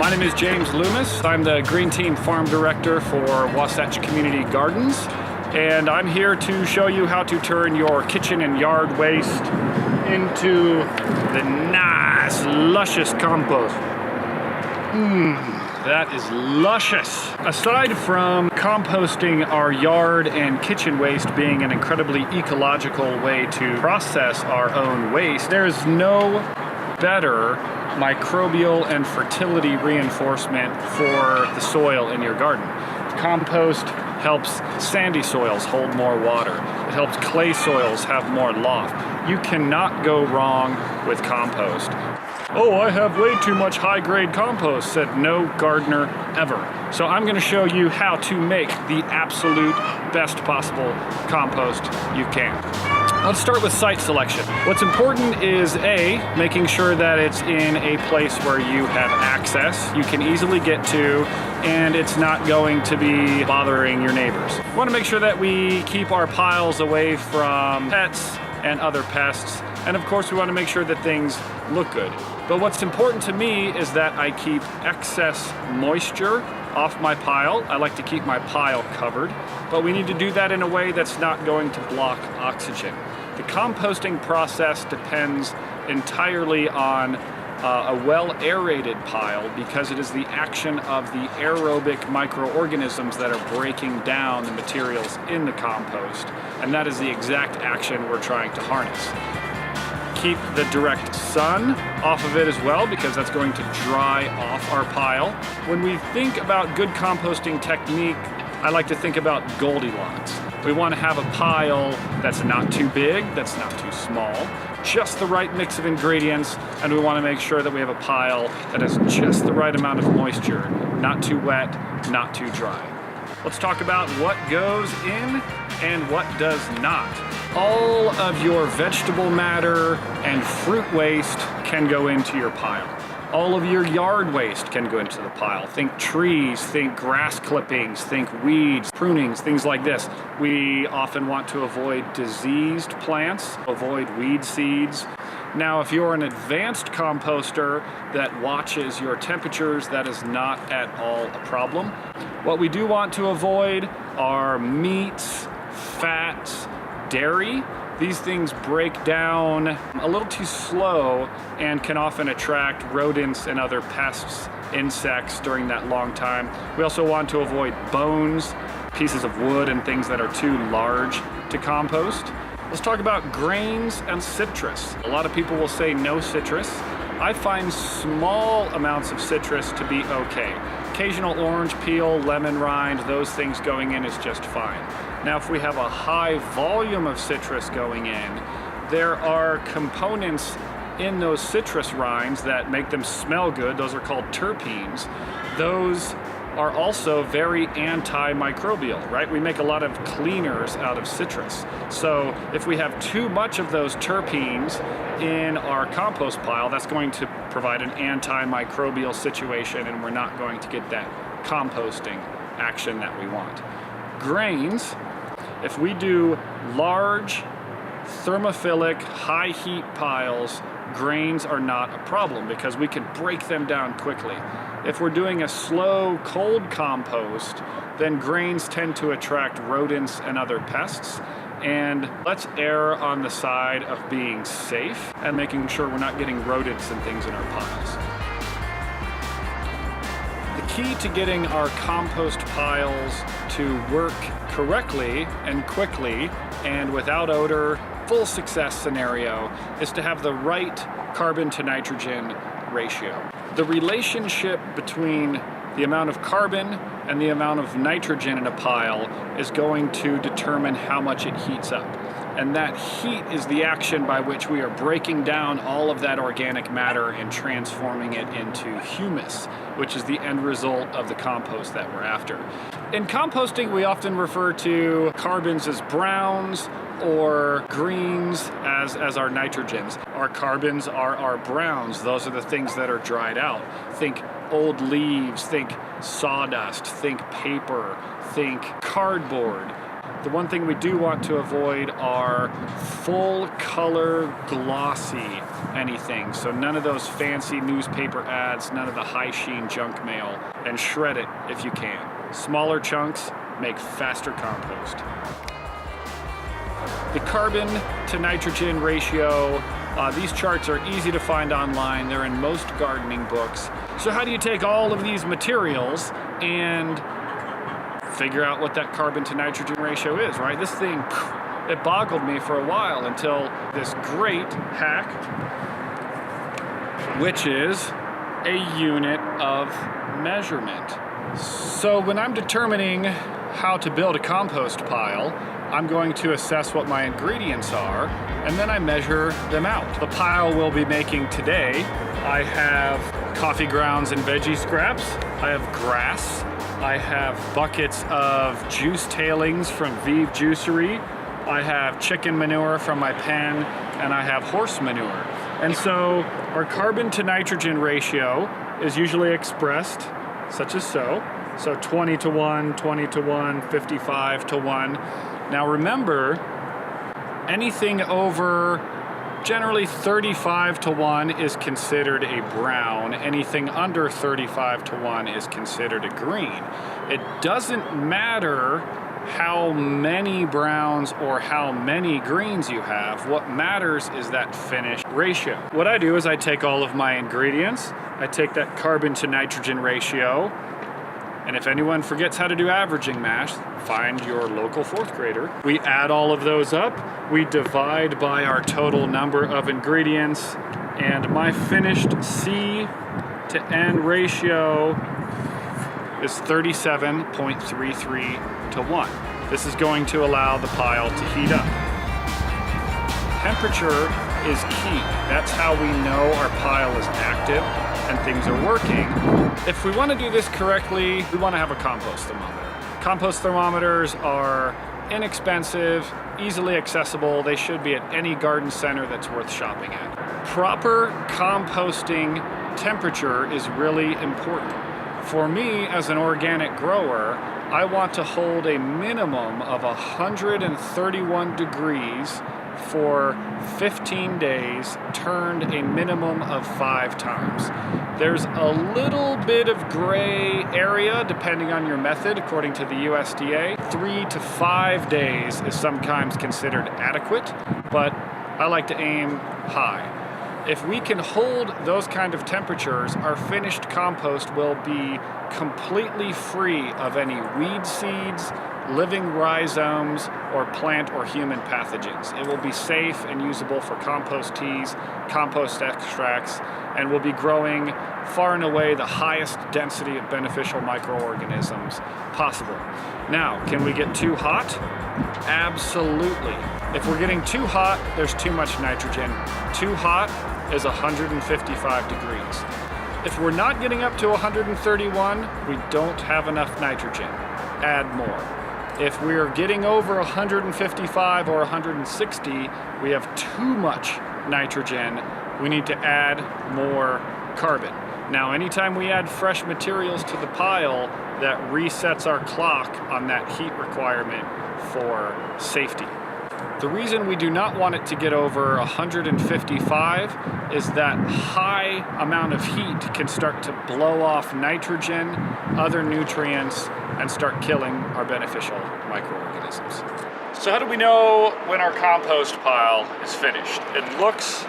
My name is James Loomis. I'm the Green Team Farm Director for Wasatch Community Gardens, and I'm here to show you how to turn your kitchen and yard waste into the nice, luscious compost. That is luscious. Aside from composting our yard and kitchen waste being an incredibly ecological way to process our own waste, there's no better microbial and fertility reinforcement for the soil in your garden. Compost helps sandy soils hold more water. It helps clay soils have more loft. You cannot go wrong with compost. Oh, I have way too much high-grade compost, said no gardener ever. So I'm going to show you how to make the absolute best possible compost you can. Let's start with site selection. What's important is A, making sure that it's in a place where you have access, you can easily get to, and it's not going to be bothering your neighbors. We want to make sure that we keep our piles away from pets and other pests, and of course we want to make sure that things look good. But what's important to me is that I keep excess moisture off my pile. I like to keep my pile covered, but we need to do that in a way that's not going to block oxygen. The composting process depends entirely on a well-aerated pile because it is the action of the aerobic microorganisms that are breaking down the materials in the compost, and that is the exact action we're trying to harness. Keep the direct sun off of it as well because that's going to dry off our pile. When we think about good composting technique, I like to think about Goldilocks. We want to have a pile that's not too big, that's not too small, just the right mix of ingredients, and we want to make sure that we have a pile that has just the right amount of moisture, not too wet, not too dry. Let's talk about what goes in and what does not. All of your vegetable matter and fruit waste can go into your pile. All of your yard waste can go into the pile. Think trees, think grass clippings, think weeds, prunings, things like this. We often want to avoid diseased plants, avoid weed seeds. Now, if you're an advanced composter that watches your temperatures, that is not at all a problem. What we do want to avoid are meats, fats, dairy. These things break down a little too slow and can often attract rodents and other pests, insects during that long time. We also want to avoid bones, pieces of wood, and things that are too large to compost. Let's talk about grains and citrus. A lot of people will say no citrus. I find small amounts of citrus to be okay. Occasional orange peel, lemon rind, those things going in is just fine. Now, if we have a high volume of citrus going in, there are components in those citrus rinds that make them smell good. Those are called terpenes. Those are also very antimicrobial, right? We make a lot of cleaners out of citrus. So if we have too much of those terpenes in our compost pile, that's going to provide an antimicrobial situation, and we're not going to get that composting action that we want. Grains, if we do large, thermophilic, high heat piles, grains are not a problem because we can break them down quickly. If we're doing a slow, cold compost, then grains tend to attract rodents and other pests. And let's err on the side of being safe and making sure we're not getting rodents and things in our piles. The key to getting our compost piles to work correctly and quickly and without odor, full success scenario, is to have the right carbon to nitrogen ratio. The relationship between the amount of carbon and the amount of nitrogen in a pile is going to determine how much it heats up. And that heat is the action by which we are breaking down all of that organic matter and transforming it into humus, which is the end result of the compost that we're after. In composting, we often refer to carbons as browns or greens as our nitrogens. Our carbons are our browns. Those are the things that are dried out. Think old leaves, think sawdust, think paper, think cardboard. The one thing we do want to avoid are full color glossy anything. So none of those fancy newspaper ads, none of the high sheen junk mail, and shred it if you can. Smaller chunks make faster compost. The carbon to nitrogen ratio, these charts are easy to find online. They're in most gardening books. So how do you take all of these materials and figure out what that carbon to nitrogen ratio is, right? This thing, it boggled me for a while until this great hack, which is a unit of measurement. So when I'm determining how to build a compost pile, I'm going to assess what my ingredients are, and then I measure them out. The pile we'll be making today, I have coffee grounds and veggie scraps, I have grass, I have buckets of juice tailings from Vive Juicery, I have chicken manure from my pen, and I have horse manure. And so our carbon to nitrogen ratio is usually expressed such as so. So 20 to 1, 20 to 1, 55 to 1. Now remember, anything over generally 35 to 1 is considered a brown. Anything under 35 to 1 is considered a green. It doesn't matter how many browns or how many greens you have. What matters is that finished ratio. What I do is I take all of my ingredients, I take that carbon to nitrogen ratio, and if anyone forgets how to do averaging math, find your local fourth grader. We add all of those up, we divide by our total number of ingredients, and my finished C to N ratio is 37.33 to 1. This is going to allow the pile to heat up. Temperature is key. That's how we know our pile is active and things are working. If we want to do this correctly, we want to have a compost thermometer. Compost thermometers are inexpensive, easily accessible. They should be at any garden center that's worth shopping at. Proper composting temperature is really important. For me, as an organic grower, I want to hold a minimum of 131 degrees for 15 days, turned a minimum of 5 times. There's a little bit of gray area depending on your method. According to the USDA, 3 to 5 days is sometimes considered adequate, but I like to aim high. If we can hold those kind of temperatures, our finished compost will be completely free of any weed seeds, living rhizomes, or plant or human pathogens. It will be safe and usable for compost teas, compost extracts, and will be growing far and away the highest density of beneficial microorganisms possible. Now, can we get too hot? Absolutely. If we're getting too hot, there's too much nitrogen. Too hot is 155 degrees. If we're not getting up to 131, we don't have enough nitrogen. Add more. If we're getting over 155 or 160, we have too much nitrogen. We need to add more carbon. Now, anytime we add fresh materials to the pile, that resets our clock on that heat requirement for safety. The reason we do not want it to get over 155 is that high amount of heat can start to blow off nitrogen, other nutrients, and start killing our beneficial microorganisms. So how do we know when our compost pile is finished? It looks,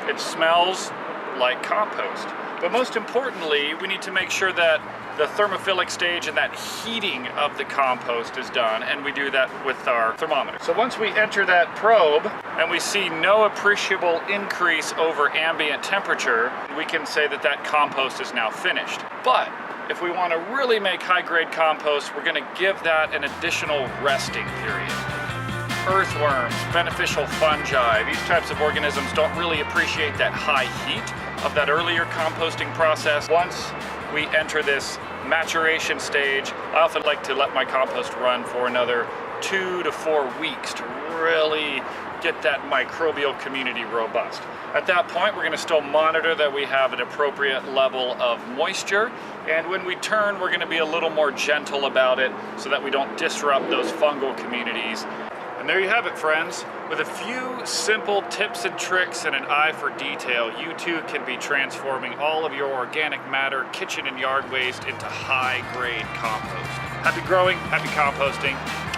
it smells like compost. But most importantly, we need to make sure that the thermophilic stage and that heating of the compost is done, and we do that with our thermometer. So once we enter that probe and we see no appreciable increase over ambient temperature, we can say that that compost is now finished. But if we want to really make high-grade compost, we're going to give that an additional resting period. Earthworms, beneficial fungi, these types of organisms don't really appreciate that high heat of that earlier composting process. Once we enter this maturation stage, I often like to let my compost run for another 2 to 4 weeks to really get that microbial community robust. At that point, we're going to still monitor that we have an appropriate level of moisture, and when we turn, we're going to be a little more gentle about it so that we don't disrupt those fungal communities. And there you have it, friends. With a few simple tips and tricks and an eye for detail, you too can be transforming all of your organic matter, kitchen and yard waste into high-grade compost. Happy growing, happy composting.